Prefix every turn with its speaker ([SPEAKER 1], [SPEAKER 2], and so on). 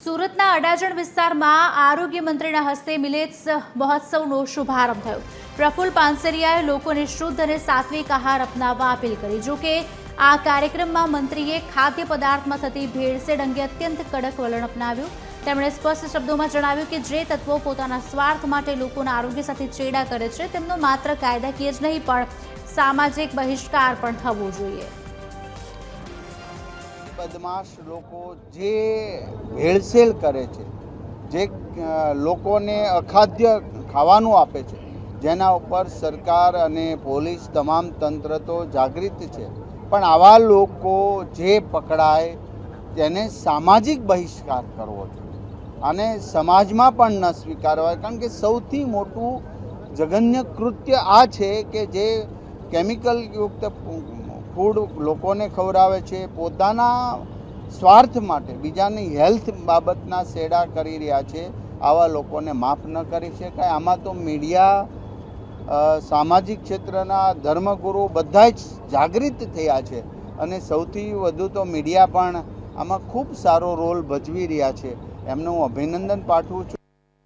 [SPEAKER 1] સુરતના અડાજણ વિસ્તારમાં આરોગ્ય મંત્રીના હસ્તે મિલેટ્સ મહોત્સવનો શુભારંભ થયો। પ્રફુલ્લ પાનસેરિયાએ લોકોને શુદ્ધ અને સાત્વિક આહાર અપનાવવા અપીલ કરી। જો કે આ કાર્યક્રમમાં મંત્રીએ ખાદ્ય પદાર્થમાં થતી ભેળસેળ અંગે અત્યંત કડક વલણ અપનાવ્યું। તેમણે સ્પષ્ટ શબ્દોમાં જણાવ્યું કે જે તત્વો પોતાના સ્વાર્થ માટે લોકોના આરોગ્ય સાથે ચેડા કરે છે તેમનો માત્ર કાયદાકીય જ નહીં પણ સામાજિક બહિષ્કાર પણ થવો જોઈએ।
[SPEAKER 2] बदमाश लोको जे भेड़सेल करे छे, जे लोकोने अखाद्य खावानुं आपे छे, जेना उपर सरकार अने पोलीस तमाम तंत्र तो जागृत छे, पण आवा लोको जे पकड़ाय तेने सामाजिक बहिष्कार करवो जोईए अने समाजमां पण न स्वीकारवाय। कारण के सौथी मोटुं जघन्य कृत्य आ छे के जे केमिकल युक्त फूड लोकोने खवरावे छे, पोताना स्वार्थ माटे बीजानी हेल्थ बाबतना सेड़ा करी रह्या छे। आवा लोकोने माफ न करी शकाय। आमां तो मीडिया सामाजिक क्षेत्रना धर्मगुरु बधाय ज जागृत थया छे अने सौथी वधु तो मीडिया पण आमां खूब सारो रोल भजवी रह्या छे। एमने हुं अभिनंदन पाठवुं छुं।